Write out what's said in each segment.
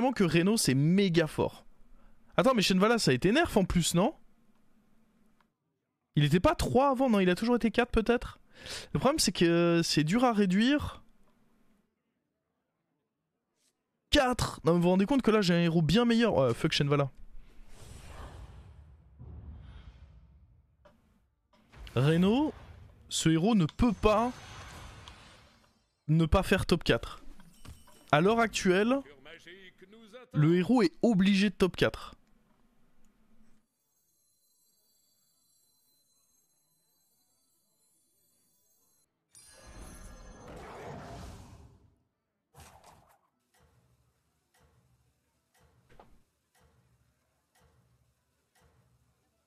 vraiment que Reno c'est méga fort. Attends, mais Shenvala ça a été nerf en plus, non? Il était pas 3 avant, non? Il a toujours été 4 peut-être? Le problème c'est que c'est dur à réduire. 4! Non mais vous vous rendez compte que là j'ai un héros bien meilleur. Ouais, fuck Shenvala. Reno, ce héros ne peut pas ne pas faire top 4. À l'heure actuelle, le héros est obligé de top 4.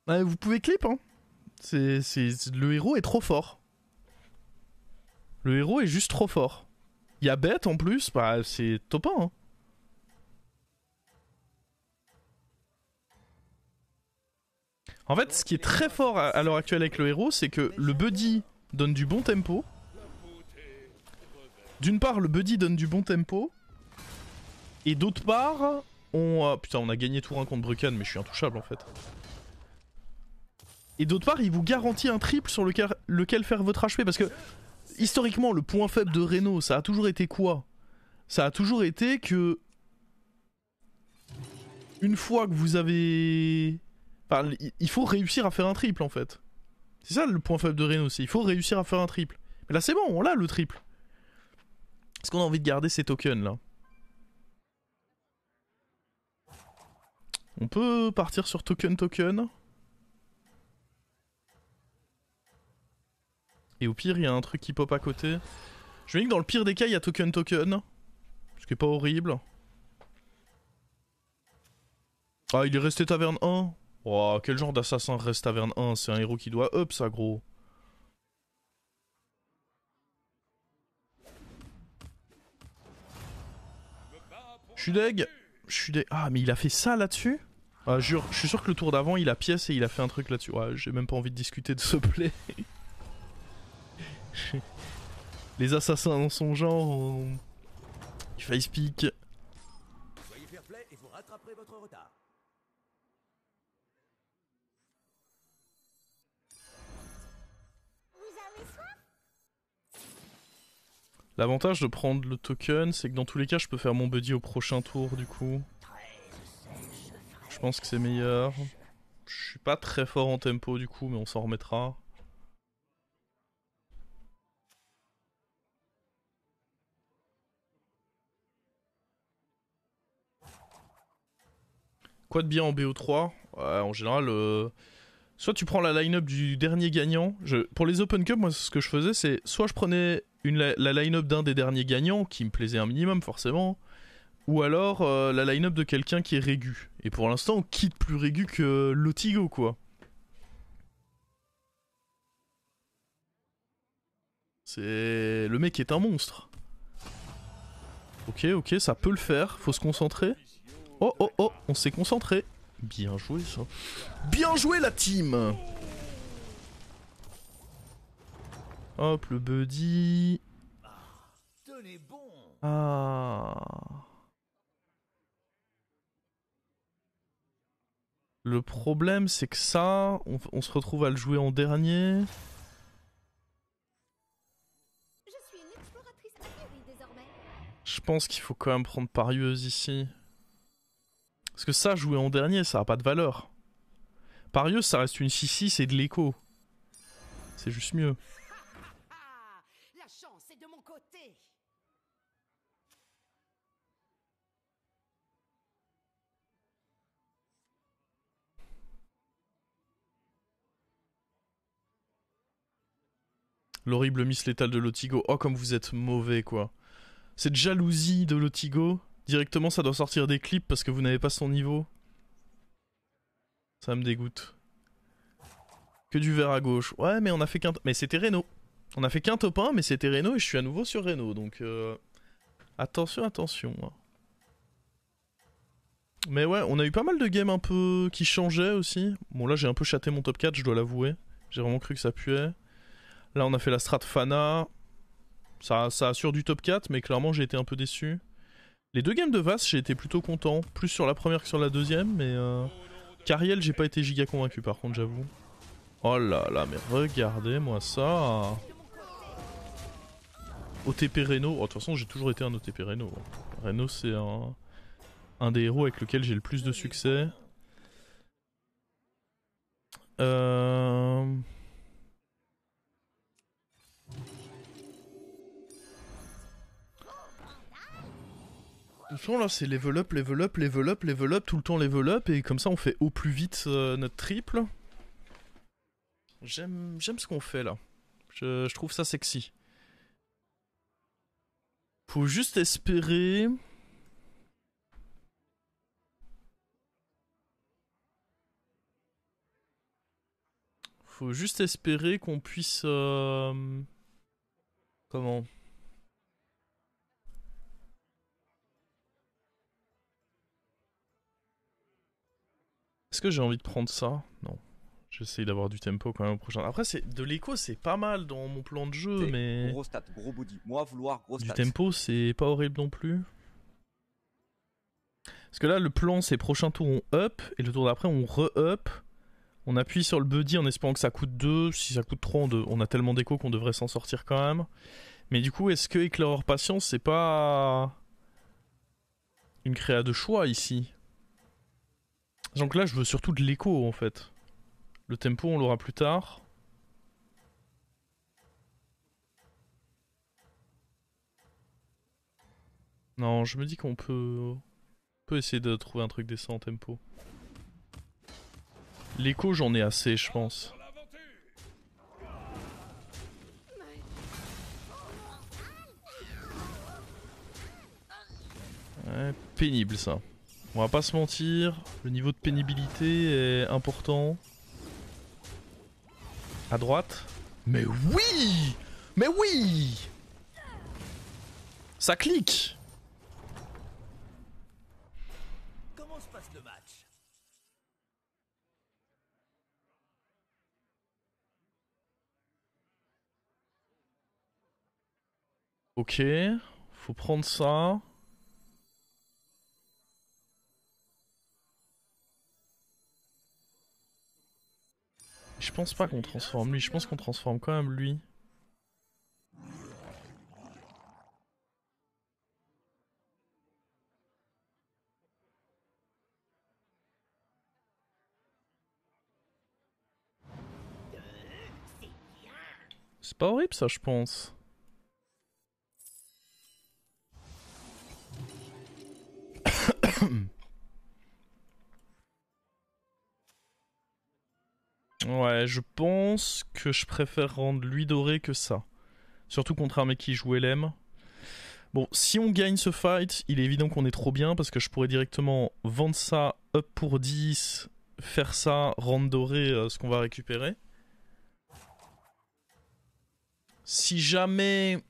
Ouais, vous pouvez clip, hein. Le héros est trop fort. Le héros est juste trop fort. Il y a bête en plus, bah c'est top 1. Hein. En fait, ce qui est très fort à l'heure actuelle avec le héros, c'est que le buddy donne du bon tempo. D'une part, le buddy donne du bon tempo. Et d'autre part, putain, on a gagné tour 1 contre Brucken, mais je suis intouchable en fait. Et d'autre part, il vous garantit un triple sur lequel faire votre HP. Parce que, historiquement, le point faible de Reno, ça a toujours été quoi? Ça a toujours été que... Une fois que vous avez... Enfin, il faut réussir à faire un triple, en fait. C'est ça le point faible de Reno, c'est il faut réussir à faire un triple. Mais là, c'est bon, on l'a le triple. Est-ce qu'on a envie de garder ces tokens, là? On peut partir sur token. Et au pire, il y a un truc qui pop à côté. Je me dis que dans le pire des cas, il y a token. Ce qui est pas horrible. Ah, il est resté taverne 1. Oh, quel genre d'assassin reste taverne 1? C'est un héros qui doit up, ça, gros. Je suis deg. Ah, mais il a fait ça là-dessus? Ah, jure, je suis sûr que le tour d'avant, il a pièce et il a fait un truc là-dessus. Ouais, j'ai même pas envie de discuter de ce play. Les assassins dans son genre. Il face pick. Soyez fair play et vous rattraperez votre retard. L'avantage de prendre le token, c'est que dans tous les cas, je peux faire mon buddy au prochain tour du coup. Je pense que c'est meilleur. Je suis pas très fort en tempo du coup, mais on s'en remettra. Quoi de bien en BO3? Ouais, en général, soit tu prends la line-up du dernier gagnant. Pour les Open Cup, moi ce que je faisais, c'est soit je prenais la line-up d'un des derniers gagnants, qui me plaisait un minimum forcément, ou alors la line-up de quelqu'un qui est régu. Et pour l'instant, on quitte plus régu que Lotigo, quoi. C'est... Le mec est un monstre. Ok, ça peut le faire, faut se concentrer. Oh, on s'est concentré. Bien joué ça. Bien joué la team. Hop, le buddy. Ah. Le problème c'est que ça, on se retrouve à le jouer en dernier. Je pense qu'il faut quand même prendre Parieuse ici. Parce que ça, jouer en dernier, ça a pas de valeur. Parieuse, ça reste une 6-6 et de l'écho. C'est juste mieux. La chance est de mon côté. L'horrible miss létale de Lotigo. Oh, comme vous êtes mauvais, quoi. Cette jalousie de Lotigo. Directement, ça doit sortir des clips parce que vous n'avez pas son niveau. Ça me dégoûte. Que du vert à gauche. Ouais, mais on a fait qu'un... Mais c'était Reno. On a fait qu'un top 1, mais c'était Reno et je suis à nouveau sur Reno. Donc, attention. Mais ouais, on a eu pas mal de games un peu qui changeaient aussi. Bon, là, j'ai un peu chaté mon top 4, je dois l'avouer. J'ai vraiment cru que ça puait. Là, on a fait la strat Fana. Ça assure du top 4, mais clairement, j'ai été un peu déçu. Les deux games de Vast, j'ai été plutôt content. Plus sur la première que sur la deuxième, mais... Cariel, j'ai pas été giga convaincu par contre, j'avoue. Oh là là, mais regardez-moi ça. OTP Reno. Oh, de toute façon, j'ai toujours été un OTP Reno. Reno, c'est un des héros avec lequel j'ai le plus de succès. De toute façon, là, c'est level up, level up, level up, level up, tout le temps level up, et comme ça, on fait au plus vite notre triple. J'aime ce qu'on fait là. Je trouve ça sexy. Faut juste espérer. Faut juste espérer qu'on puisse. Comment? Est-ce que j'ai envie de prendre ça? Non. J'essaye d'avoir du tempo quand même au prochain. Après, de l'écho, c'est pas mal dans mon plan de jeu, mais. Gros stat, gros body. Moi, vouloir gros Du stat. tempo, c'est pas horrible non plus. Parce que là, le plan, c'est prochain tour, on up, et le tour d'après, on re-up. On appuie sur le buddy en espérant que ça coûte 2. Si ça coûte 3, on a tellement d'écho qu'on devrait s'en sortir quand même. Mais du coup, est-ce que Éclaireur Patience, c'est pas une créa de choix ici? Donc là, je veux surtout de l'écho en fait. Le tempo, on l'aura plus tard. Non, je me dis qu'on peut essayer de trouver un truc décent en tempo. L'écho, j'en ai assez, je pense. Ouais, pénible ça. On va pas se mentir, le niveau de pénibilité est important. À droite. Mais oui! Mais oui! Ça clique! Comment se passe le match? Ok, faut prendre ça. Je pense pas qu'on transforme lui, je pense qu'on transforme quand même lui. C'est pas horrible ça, je pense. Ouais, je pense que je préfère rendre lui doré que ça. Surtout contre un mec qui joue LM. Bon, si on gagne ce fight, il est évident qu'on est trop bien parce que je pourrais directement vendre ça up pour 10, faire ça, rendre doré ce qu'on va récupérer. Si jamais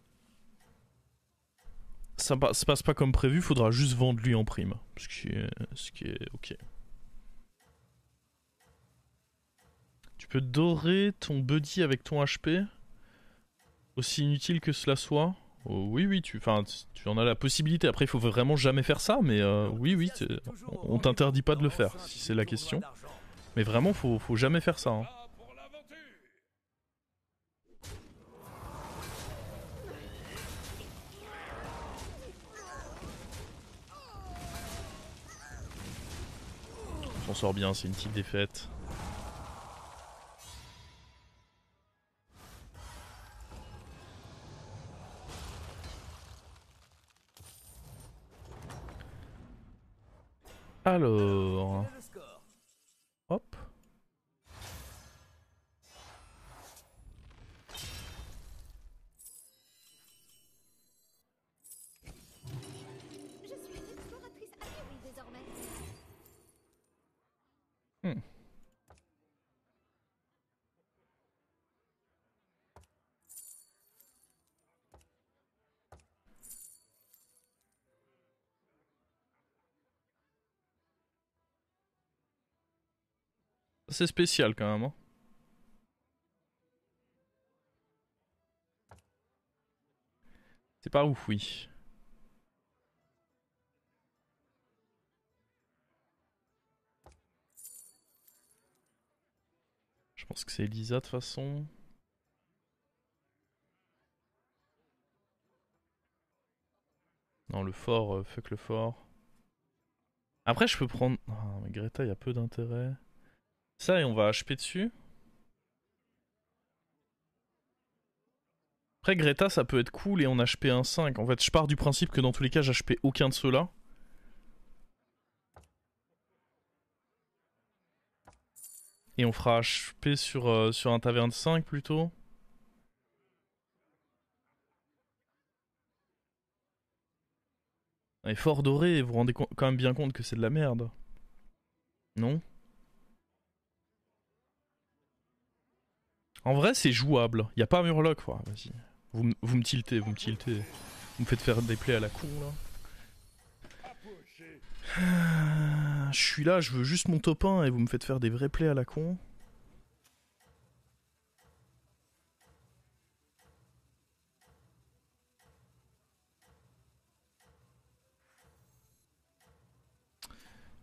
ça se passe pas comme prévu, faudra juste vendre lui en prime. Ce qui est ok. Tu peux dorer ton buddy avec ton HP, aussi inutile que cela soit. Oh, oui, oui, tu en as la possibilité. Après, il faut vraiment jamais faire ça, mais oui, on t'interdit pas de le faire, si c'est la question. Mais vraiment, faut jamais faire ça. Hein. On s'en sort bien, c'est une petite défaite. Alors... Hop. Je suis une exploratrice aguerrie désormais. C'est spécial quand même. Hein. C'est pas ouf, oui. Je pense que c'est Elisa de toute façon. Non, le fort, fuck le fort. Après, je peux prendre. Ah, mais Greta, il y a peu d'intérêt. Ça, et on va HP dessus. Après, Greta, ça peut être cool et on HP un 5. En fait, je pars du principe que dans tous les cas, j'HP aucun de ceux-là. Et on fera HP sur un taverne 5 plutôt. Et fort doré, vous vous rendez quand même bien compte que c'est de la merde. Non? En vrai, c'est jouable. Y a pas Murloc, quoi. Vas-y. Vous me tiltez, vous me tiltez. Vous me faites faire des plays à la con, là. Je suis là, je veux juste mon top 1 et vous me faites faire des vrais plays à la con.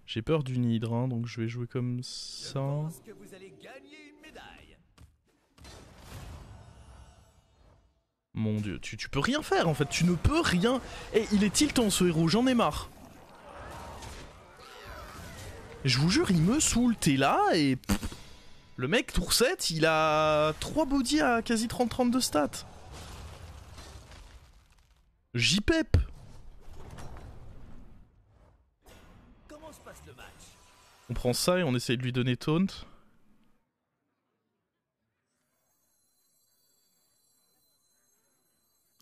J'ai peur d'une hydre, hein, donc je vais jouer comme ça. Je pense que vous allez gagner une médaille. Mon dieu, tu peux rien faire en fait, tu ne peux rien. Et il est tiltant ce héros, j'en ai marre. Je vous jure, il me saoule, t'es là et... Pff, le mec, tour 7, il a 3 body à quasi 30-30 de stats. J-Pep. Comment se passe le match? On prend ça et on essaye de lui donner taunt.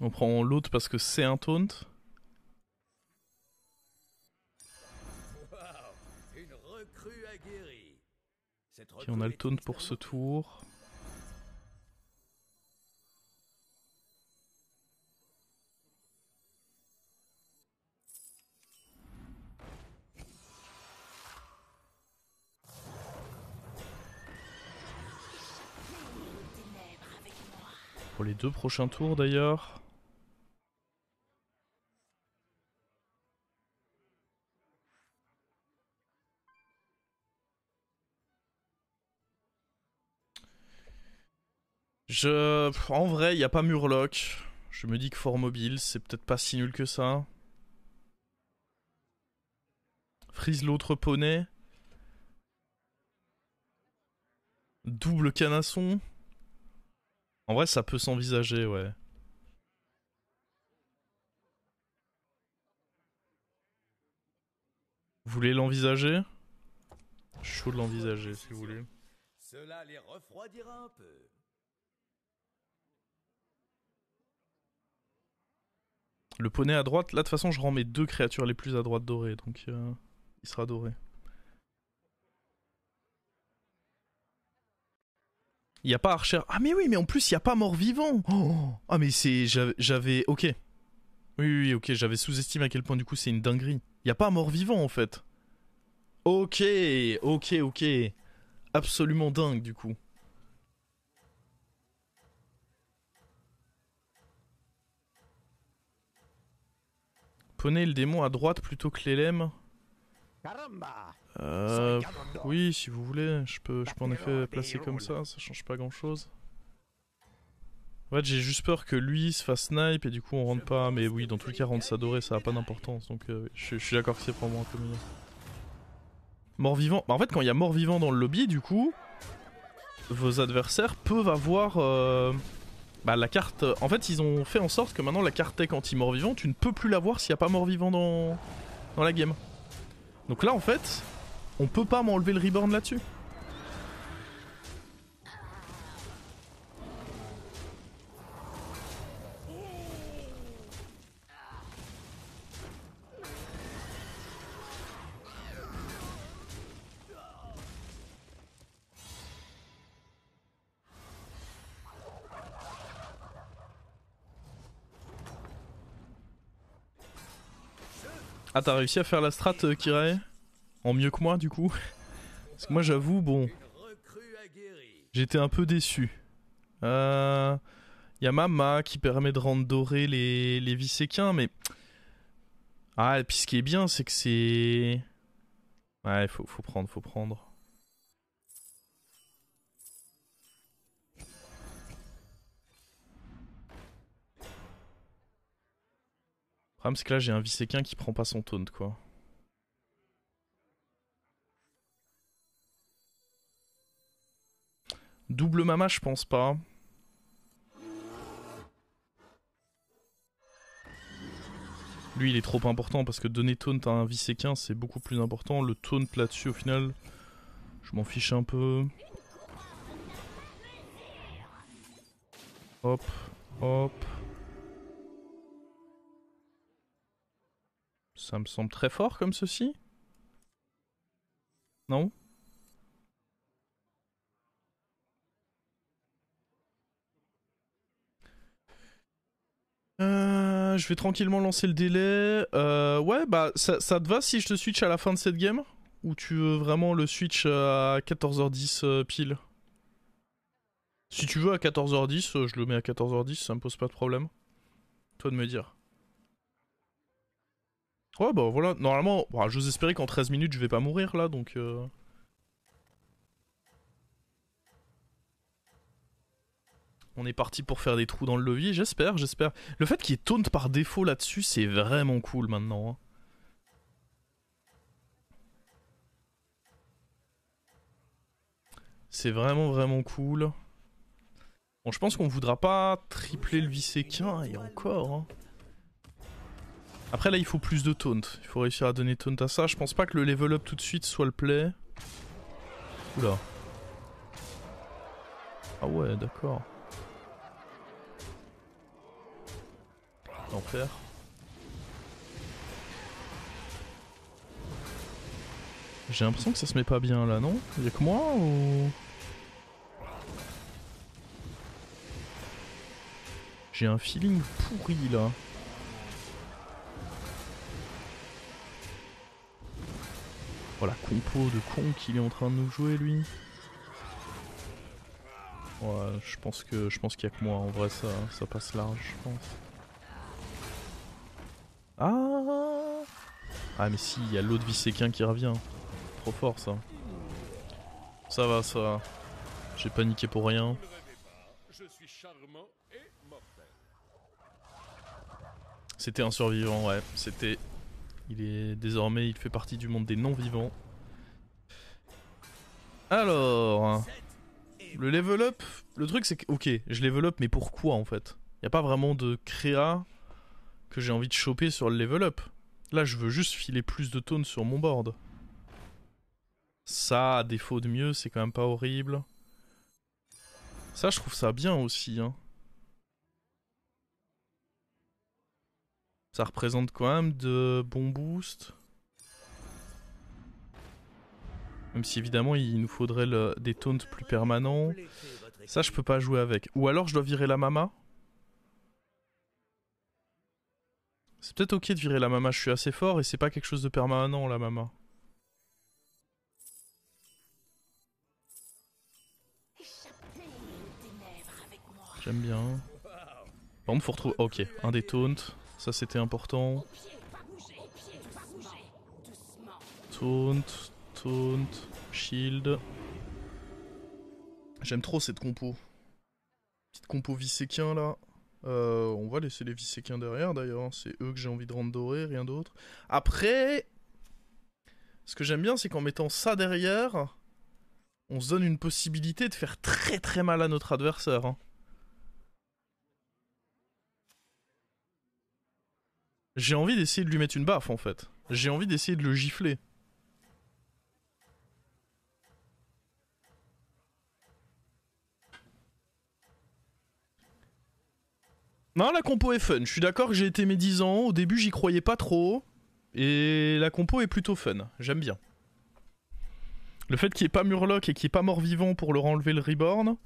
On prend l'autre parce que c'est un taunt. Waouh, une recrue aguerrie. Cette Puis on a le taunt pour ce tour. Pour les 2 prochains tours d'ailleurs. En vrai, il n'y a pas Murloc. Je me dis que fort mobile, c'est peut-être pas si nul que ça. Freeze l'autre poney. Double canasson. En vrai, ça peut s'envisager, ouais. Vous voulez l'envisager? Je suis chaud de l'envisager, si vous voulez. Cela les refroidira un peu. Le poney à droite, là de toute façon je rends mes 2 créatures les plus à droite dorées, donc il sera doré. Il n'y a pas Archer. Ah mais oui, mais en plus il n'y a pas mort-vivant. Oh, ah mais c'est... J'avais... Ok. Oui, ok, j'avais sous-estimé à quel point du coup c'est une dinguerie. Il n'y a pas mort-vivant en fait. Ok, ok. Absolument dingue du coup. Poney le démon à droite plutôt que l'élème. Oui, si vous voulez, je peux en effet placer comme ça change pas grand chose. En fait, j'ai juste peur que lui se fasse snipe et du coup on rentre pas, mais oui, dans tous les cas, rendre ça doré ça a pas d'importance, donc je suis d'accord que c'est probablement un peu mieux. Mort-vivant, bah en fait, quand il y a mort-vivant dans le lobby, du coup, vos adversaires peuvent avoir bah, la carte. En fait, ils ont fait en sorte que maintenant la carte tech anti-mort-vivant, tu ne peux plus l'avoir s'il n'y a pas mort-vivant dans la game. Donc là, en fait, on peut pas m'enlever le reborn là-dessus. Ah, t'as réussi à faire la strat, Kirae? En mieux que moi, du coup? Parce que moi, j'avoue, bon... J'étais un peu déçu. Y'a Mama qui permet de rendre doré les Viséquins, mais... Ah, et puis ce qui est bien, c'est que c'est... Ouais, faut prendre. problème c'est que là j'ai un Visequin qui prend pas son taunt quoi. Double Mama je pense pas. Lui il est trop important parce que donner taunt à un Visequin c'est beaucoup plus important. Le taunt là-dessus au final, je m'en fiche un peu. Hop, hop. Ça me semble très fort comme ceci. Non ? Je vais tranquillement lancer le délai. Ouais, bah ça te va si je te switch à la fin de cette game ? Ou tu veux vraiment le switch à 14h10 pile ? Si tu veux à 14h10, je le mets à 14h10, ça me pose pas de problème. Toi de me dire. Ouais, bah voilà, normalement, bah, j'ose espérer qu'en 13 minutes je vais pas mourir là, donc... On est parti pour faire des trous dans le levier, j'espère. Le fait qu'il y ait taunt par défaut là-dessus, c'est vraiment cool maintenant. Hein. C'est vraiment cool. Bon, je pense qu'on voudra pas tripler le Visequin, et encore. Hein. Après là, il faut plus de taunt. Il faut réussir à donner taunt à ça. Je pense pas que le level up tout de suite soit le play. Oula. Ah ouais, d'accord. L'enfer. J'ai l'impression que ça se met pas bien là, non? Y'a que moi ou... J'ai un feeling pourri là. Oh la compo de con qu'il est en train de nous jouer lui. Ouais, je pense qu'il y a que moi, en vrai ça passe large, je pense. Ah. Ah mais si, il y a l'autre Visequin qui revient. Trop fort ça. Ça va, ça va. J'ai paniqué pour rien. C'était un survivant, ouais. C'était... Désormais, il fait partie du monde des non-vivants. Alors... Le level up, le truc c'est que... Ok, je level up, mais pourquoi en fait? Y a pas vraiment de créa que j'ai envie de choper sur le level up. Là, je veux juste filer plus de taunt sur mon board. Ça, à défaut de mieux, c'est quand même pas horrible. Ça, je trouve ça bien aussi, hein. Ça représente quand même de bons boosts. Même si évidemment il nous faudrait des taunts plus permanents. Ça je peux pas jouer avec. Ou alors je dois virer la mama. C'est peut-être ok de virer la mama, je suis assez fort et c'est pas quelque chose de permanent la mama. J'aime bien. Par contre faut retrouver... Ok, un des taunts. Ça c'était important. Taunt, taunt, shield. J'aime trop cette compo. Petite compo Visequin là. On va laisser les Visequins derrière d'ailleurs. C'est eux que j'ai envie de rendre dorés, rien d'autre. Après, ce que j'aime bien c'est qu'en mettant ça derrière, on se donne une possibilité de faire très mal à notre adversaire. Hein. J'ai envie d'essayer de lui mettre une baffe en fait. J'ai envie d'essayer de le gifler. Non, la compo est fun. Je suis d'accord que j'ai été médisant. Au début, j'y croyais pas trop. Et la compo est plutôt fun. J'aime bien. Le fait qu'il n'y ait pas Murloc et qu'il n'y ait pas Mort-Vivant pour leur enlever le Reborn,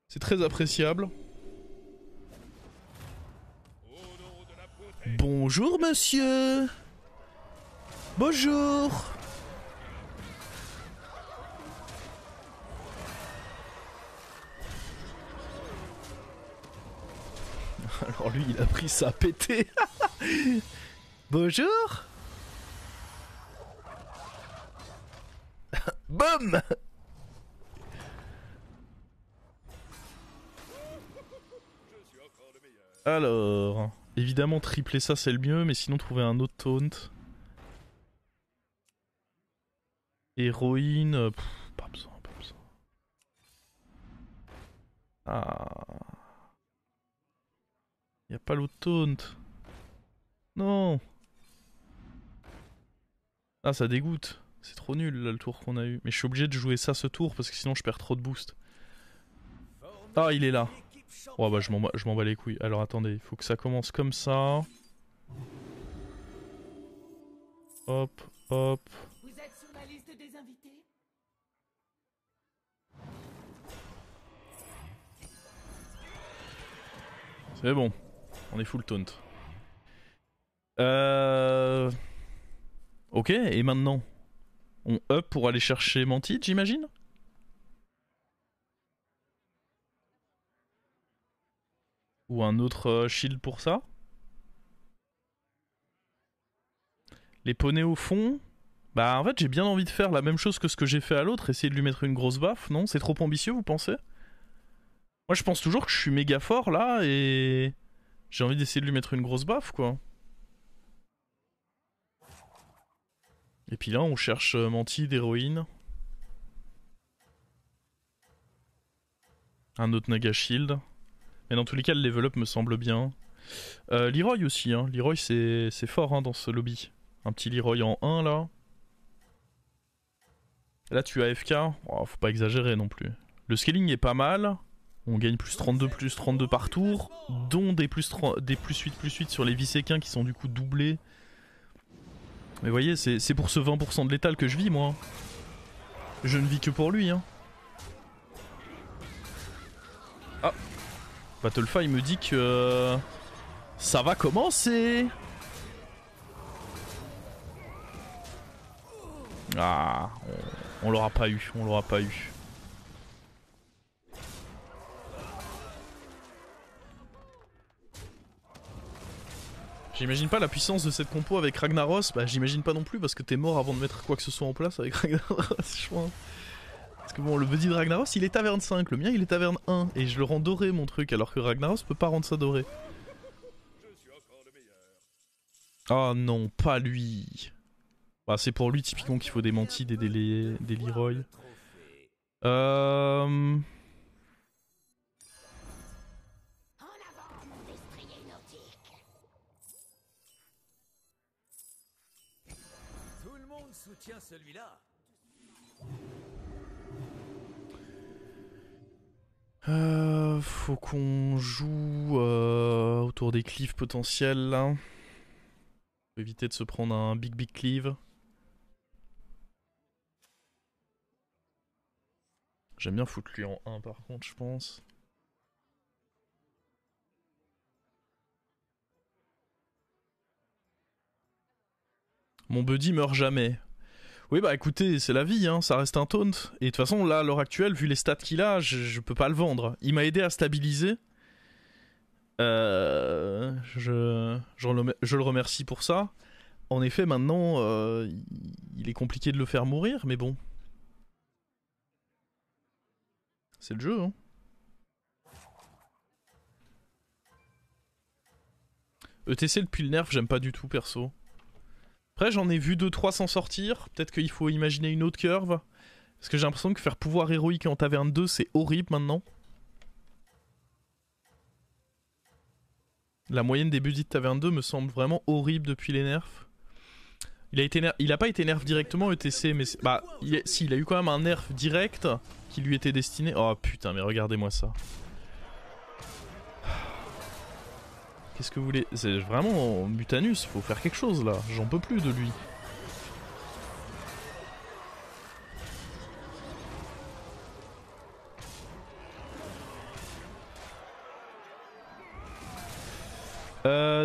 c'est très appréciable. Bonjour, monsieur. Bonjour. Alors lui, il a pris ça à péter. Bonjour. Boum. Alors... Évidemment, tripler ça c'est le mieux, mais sinon trouver un autre taunt. Héroïne, pas besoin, pas besoin. Ah. Y a pas l'autre taunt. Non. Ah, ça dégoûte. C'est trop nul là le tour qu'on a eu. Mais je suis obligé de jouer ça ce tour parce que sinon je perds trop de boost. Ah, il est là. Ouais, bah je m'en bats les couilles. Alors attendez, il faut que ça commence comme ça. Hop, hop. Vous êtes sur la liste des invités? C'est bon. On est full taunt. Ok, et maintenant on up pour aller chercher Mantid, j'imagine? Ou un autre shield pour ça? Les poneys au fond? Bah en fait j'ai bien envie de faire la même chose que ce que j'ai fait à l'autre, essayer de lui mettre une grosse baffe, non? C'est trop ambitieux vous pensez? Moi je pense toujours que je suis méga fort là et j'ai envie d'essayer de lui mettre une grosse baffe quoi. Et puis là on cherche Mantid, héroïne. Un autre Naga Shield. Mais dans tous les cas le level up me semble bien. Leroy aussi, hein. Leroy c'est fort hein, dans ce lobby. Un petit Leroy en 1 là. Là tu as AFK, oh, faut pas exagérer non plus. Le scaling est pas mal. On gagne plus 32 par tour, dont des plus 8 sur les Viséquins qui sont du coup doublés. Mais vous voyez, c'est pour ce 20% de létal que je vis moi. Je ne vis que pour lui. Hein. Ah, Battlefy me dit que ça va commencer. Ah, on l'aura pas eu, on l'aura pas eu. J'imagine pas la puissance de cette compo avec Ragnaros, bah j'imagine pas non plus parce que t'es mort avant de mettre quoi que ce soit en place avec Ragnaros, je crois. Parce que bon, le buddy de Ragnaros il est taverne 5, le mien il est taverne 1 et je le rends doré mon truc alors que Ragnaros peut pas rendre ça doré. Oh non, pas lui. Bah c'est pour lui typiquement qu'il faut des Mantides et des Leroy. Tout le monde soutient celui-là. Faut qu'on joue autour des cleaves potentiels là. Faut éviter de se prendre un big cleave. J'aime bien foutre lui en 1 par contre je pense. Mon buddy meurt jamais. Oui bah écoutez, c'est la vie, hein, ça reste un taunt. Et de toute façon là à l'heure actuelle, vu les stats qu'il a, je peux pas le vendre. Il m'a aidé à stabiliser. Je le remercie pour ça. En effet maintenant, il est compliqué de le faire mourir, mais bon. C'est le jeu, hein. ETC depuis le nerf, j'aime pas du tout perso. Après j'en ai vu 2-3 s'en sortir. Peut-être qu'il faut imaginer une autre curve. Parce que j'ai l'impression que faire pouvoir héroïque en taverne 2 c'est horrible maintenant. La moyenne des budgets de taverne 2 me semble vraiment horrible depuis les nerfs. Il a pas été nerf directement ETC, mais bah si, il a eu quand même un nerf direct qui lui était destiné. Oh putain, mais regardez-moi ça. Qu'est-ce que vous voulez? C'est vraiment Mutanus, faut faire quelque chose là. J'en peux plus de lui.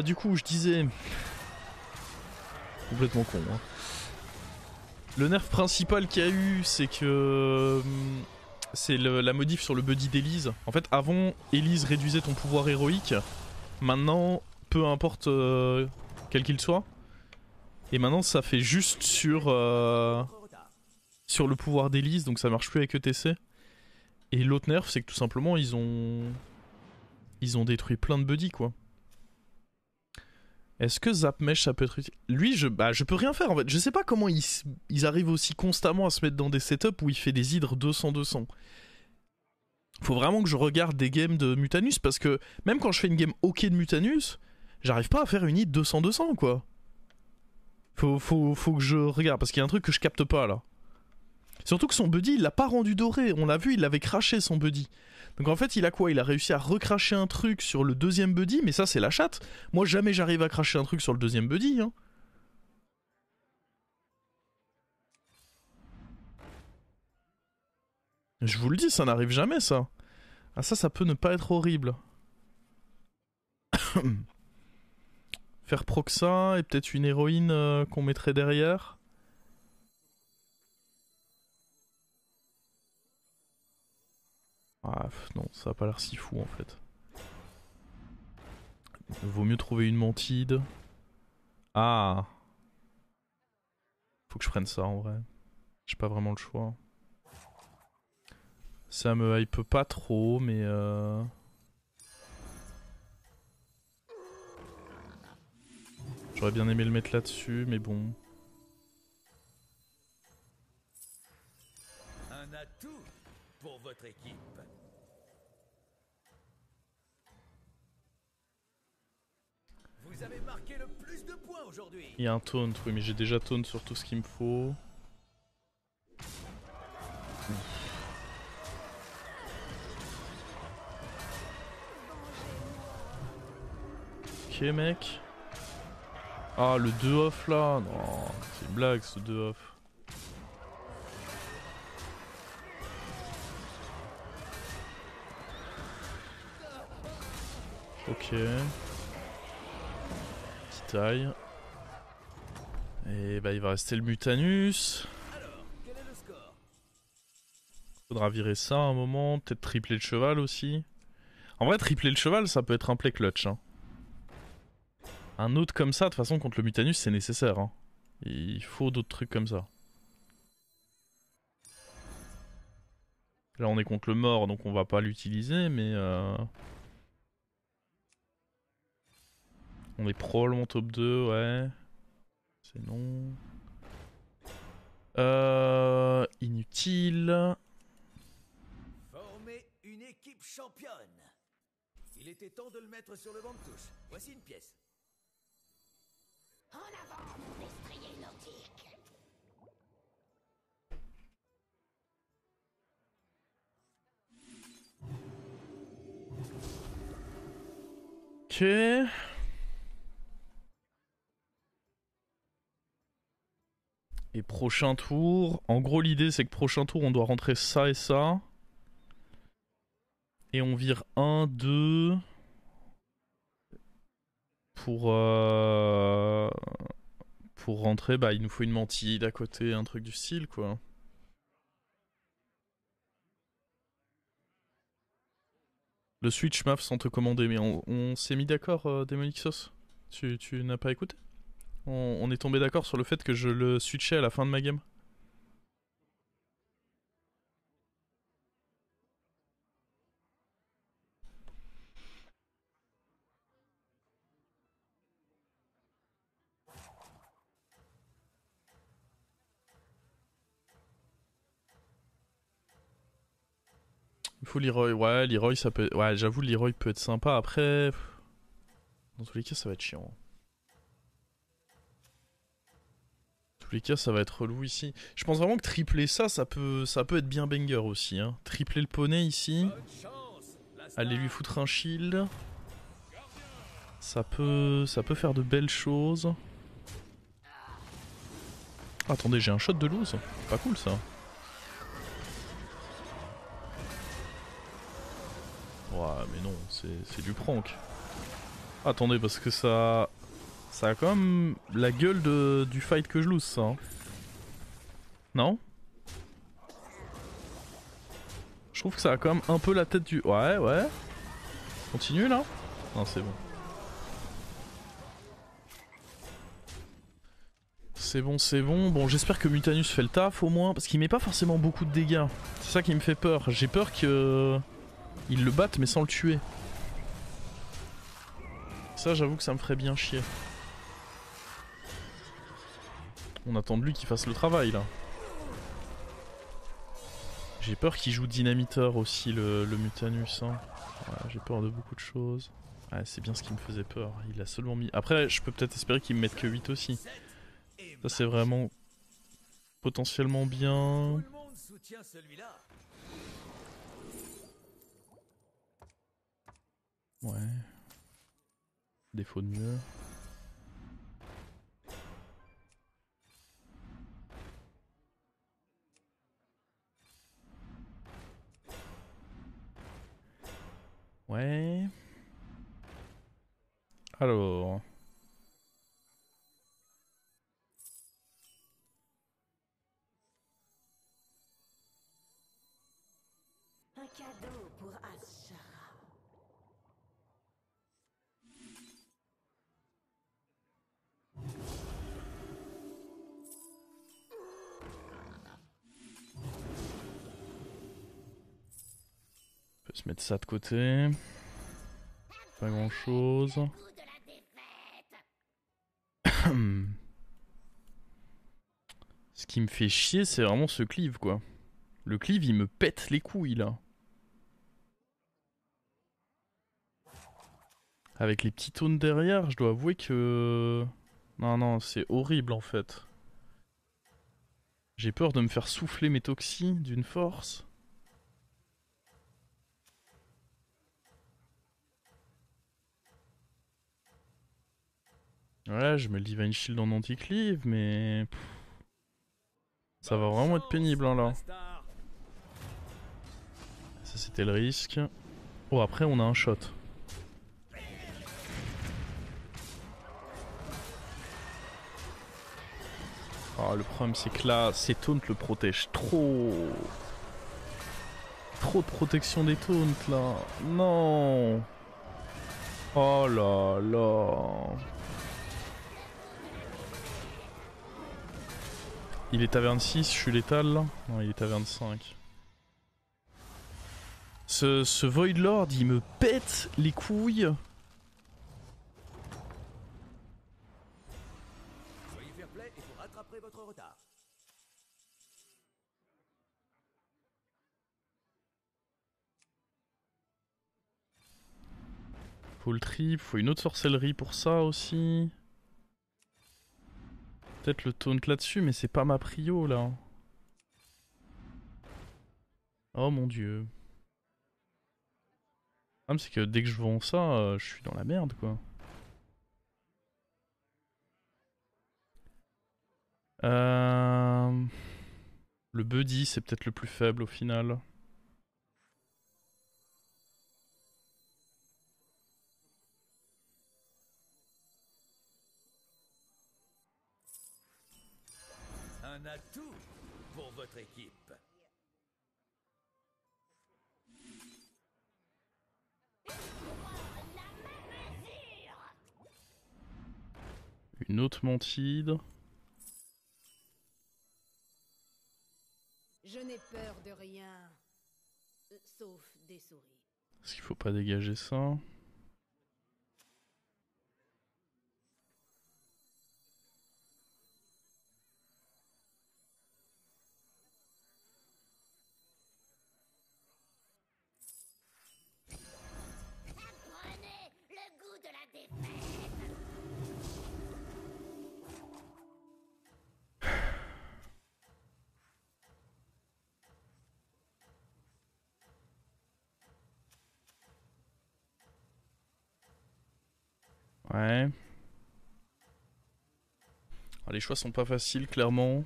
Du coup, je disais... Complètement con, hein. Le nerf principal qu'il y a eu, c'est que... C'est la modif sur le buddy d'Elise. En fait, avant, Elise réduisait ton pouvoir héroïque. Maintenant, peu importe quel qu'il soit. Et maintenant, ça fait juste sur le pouvoir d'Elise, donc ça marche plus avec ETC. Et l'autre nerf, c'est que tout simplement, ils ont détruit plein de buddies, quoi. Est-ce que Zap Mesh ça peut être utile? Lui, je peux rien faire en fait. Je sais pas comment ils arrivent aussi constamment à se mettre dans des setups où il fait des hydres 200-200. Faut vraiment que je regarde des games de Mutanus parce que même quand je fais une game ok de Mutanus, j'arrive pas à faire une hydre 200-200 quoi. Faut que je regarde parce qu'il y a un truc que je capte pas là. Surtout que son buddy il l'a pas rendu doré. On l'a vu, il l'avait craché son buddy. Donc en fait il a quoi? Il a réussi à recracher un truc sur le deuxième buddy, mais ça c'est la chatte. Moi jamais j'arrive à cracher un truc sur le deuxième buddy hein. Je vous le dis, ça n'arrive jamais ça. Ah ça peut ne pas être horrible. Faire Proxa et peut-être une héroïne qu'on mettrait derrière. Ah non, ça a pas l'air si fou en fait. Vaut mieux trouver une mantide. Ah. Faut que je prenne ça en vrai. J'ai pas vraiment le choix. Ça me hype pas trop, mais j'aurais bien aimé le mettre là-dessus, mais bon. Un atout pour votre équipe. Vous avez marqué le plus de points aujourd'hui. Il y a un taunt, oui, mais j'ai déjà taunt sur tout ce qu'il me faut. Ok mec. Ah le 2 off là. Non, c'est une blague ce 2 off. Ok. Petite taille. Et bah il va rester le Mutanus. Alors, quel est le score? Faudra virer ça à un moment. Peut-être tripler le cheval aussi. En vrai tripler le cheval ça peut être un play clutch hein. Un autre comme ça, de toute façon, contre le Mutanus, c'est nécessaire. Hein. Il faut d'autres trucs comme ça. Là, on est contre le mort, donc on va pas l'utiliser, mais... On est probablement top 2, ouais. C'est non. Inutile. Former une équipe championne. Il était temps de le mettre sur le banc de touche. Voici une pièce. En avant, destrier nordique. Ok. Et prochain tour. En gros, l'idée, c'est que prochain tour, on doit rentrer ça et ça. Et on vire 1, 2... Pour rentrer, bah il nous faut une mantille d'à côté, un truc du style quoi. Le switch map sans te commander, mais on s'est mis d'accord, Demonixos. Tu n'as pas écouté? On est tombé d'accord sur le fait que je le switchais à la fin de ma game. Il faut Leroy, ouais, Leroy ça peut... Ouais, j'avoue, Leroy peut être sympa, après... Dans tous les cas, ça va être chiant. Dans tous les cas, ça va être relou ici. Je pense vraiment que tripler ça, ça peut être bien banger aussi. Hein. Tripler le poney ici. Aller lui foutre un shield. Ça peut faire de belles choses. Ah, attendez, j'ai un shot de loose. Pas cool ça. Ouais, mais non, c'est du prank. Attendez, parce que ça a quand même la gueule du fight que je lose, ça. Hein. Non? Je trouve que ça a quand même un peu la tête du... Ouais, ouais. Continue, là? Non, c'est bon. C'est bon, c'est bon. Bon, j'espère que Mutanus fait le taf, au moins. Parce qu'il met pas forcément beaucoup de dégâts. C'est ça qui me fait peur. J'ai peur que... il le batte, mais sans le tuer. Ça, j'avoue que ça me ferait bien chier. On attend de lui qu'il fasse le travail là. J'ai peur qu'il joue dynamiteur aussi le Mutanus. Hein. Ouais, j'ai peur de beaucoup de choses. Ouais, c'est bien ce qui me faisait peur. Il a seulement mis... Après, je peux peut-être espérer qu'il me mette que 8 aussi. Ça c'est vraiment potentiellement bien. Tout le monde soutient celui-là. Ouais. Défaut de mieux. Ouais. Alors. Un cadeau pour Ashara. On peut se mettre ça de côté. Pas grand chose. Ce qui me fait chier, c'est vraiment ce cleave quoi. Le cleave il me pète les couilles là. Avec les petits tones derrière, je dois avouer que... Non, non, c'est horrible en fait. J'ai peur de me faire souffler mes toxis d'une force. Ouais, je mets le Divine Shield en anti-cleave, mais... Ça va vraiment être pénible hein, là. Ça c'était le risque. Oh, après on a un shot. Oh, le problème c'est que là, ces taunts le protègent trop. Trop de protection des taunts là. Non. Oh là là. Il est taverne 6, je suis létal là. Non, il est taverne 5. Ce Void Lord, il me pète les couilles. Soyez fair play et vous rattraperez votre retard. Faut le trip, faut une autre sorcellerie pour ça aussi. Peut-être le taunt là-dessus, mais c'est pas ma prio là. Oh mon dieu. Ah, mais c'est que dès que je vends ça, je suis dans la merde quoi. Le buddy, c'est peut-être le plus faible au final. Un atout pour votre équipe. Une autre mantide. Je n'ai peur de rien. Sauf des souris. Est-ce qu'il faut pas dégager ça? Prenez le goût de la défaite. Ouais. Ah, les choix sont pas faciles, clairement.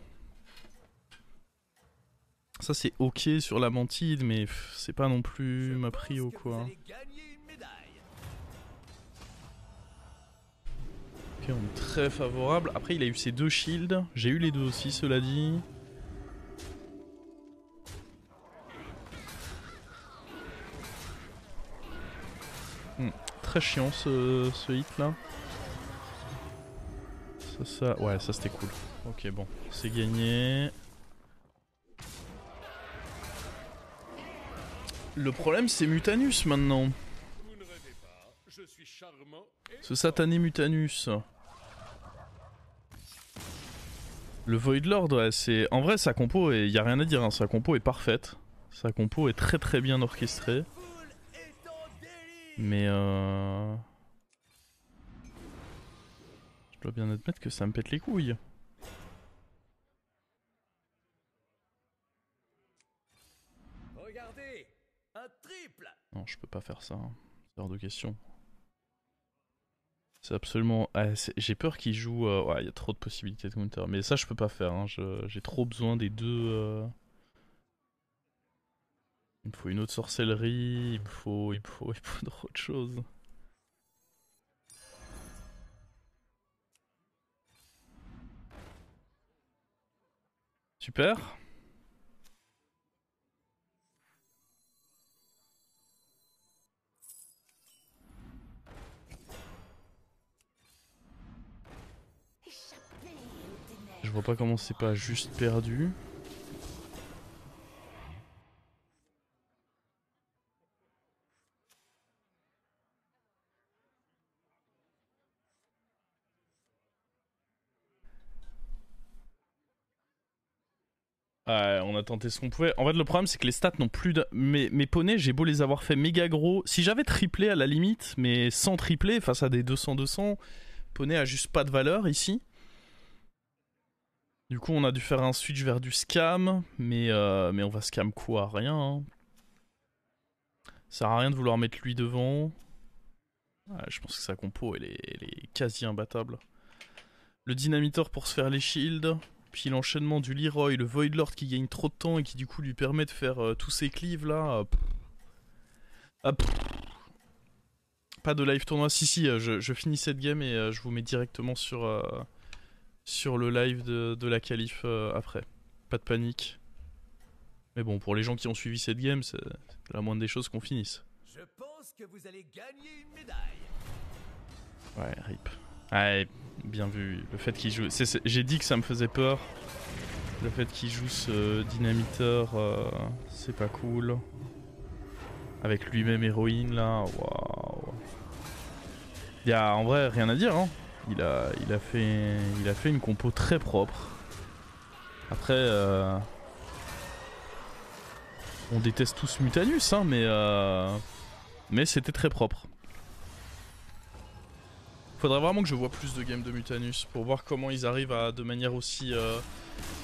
Ça c'est ok sur la mantide, mais c'est pas non plus ma prio quoi. Vous allez gagner une médaille. Ok, on est très favorable. Après, il a eu ses deux shields. J'ai eu les deux aussi, cela dit. Très chiant ce hit là. Ouais, ça c'était cool. Ok, bon, c'est gagné. Le problème, c'est Mutanus maintenant. Vous ne rêvez pas, je suis charmant et Ce satané Mutanus. Le Void Lord, ouais, c'est... En vrai, sa compo, il y a rien à dire, hein. Sa compo est parfaite. Sa compo est très très bien orchestrée. Mais je dois bien admettre que ça me pète les couilles. Regardez, un triple. Non, je peux pas faire ça, hein. C'est hors de question. C'est absolument... Ah, j'ai peur qu'il joue... Ouais, il y a trop de possibilités de counter. Mais ça, je peux pas faire, hein. J'ai trop besoin des deux... Il me faut une autre sorcellerie, il me faut d'autres choses. Super. Je vois pas comment c'est pas juste perdu. Ouais, on a tenté ce qu'on pouvait. En fait, le problème, c'est que les stats n'ont plus de... Mes poneys, j'ai beau les avoir fait méga gros. Si j'avais triplé à la limite, mais sans tripler, face à des 200-200, poney a juste pas de valeur ici. Du coup, on a dû faire un switch vers du scam, mais on va scam quoi? Rien, hein. Ça sert à rien de vouloir mettre lui devant. Ouais, je pense que sa compo, elle est quasi imbattable. Le dynamiteur pour se faire les shields. Puis l'enchaînement du Leroy, le Void Lord qui gagne trop de temps et qui du coup lui permet de faire tous ces cleaves là. Pas de live tournoi. Si, je finis cette game et je vous mets directement sur le live de la qualif après. Pas de panique. Mais bon, pour les gens qui ont suivi cette game, c'est la moindre des choses qu'on finisse. Je pense que vous allez gagner une médaille. Ouais, rip. Ouais, bien vu. Le fait qu'il joue... J'ai dit que ça me faisait peur. Le fait qu'il joue ce dynamiteur, c'est pas cool. Avec lui-même héroïne là, waouh. Y a en vrai rien à dire, hein. Il a fait une compo très propre. Après, on déteste tous Mutanus, hein, mais c'était très propre. Faudrait vraiment que je vois plus de games de Mutanus pour voir comment ils arrivent à, de manière aussi...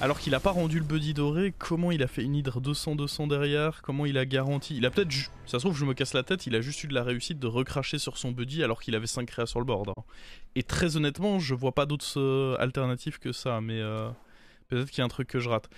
Alors qu'il a pas rendu le buddy doré, comment il a fait une hydre 200-200 derrière, comment il a garanti... Il a peut-être... Ça se trouve, je me casse la tête, il a juste eu de la réussite de recracher sur son buddy alors qu'il avait 5 créas sur le board. Hein. Et très honnêtement, je vois pas d'autres alternatives que ça, mais... Peut-être qu'il y a un truc que je rate.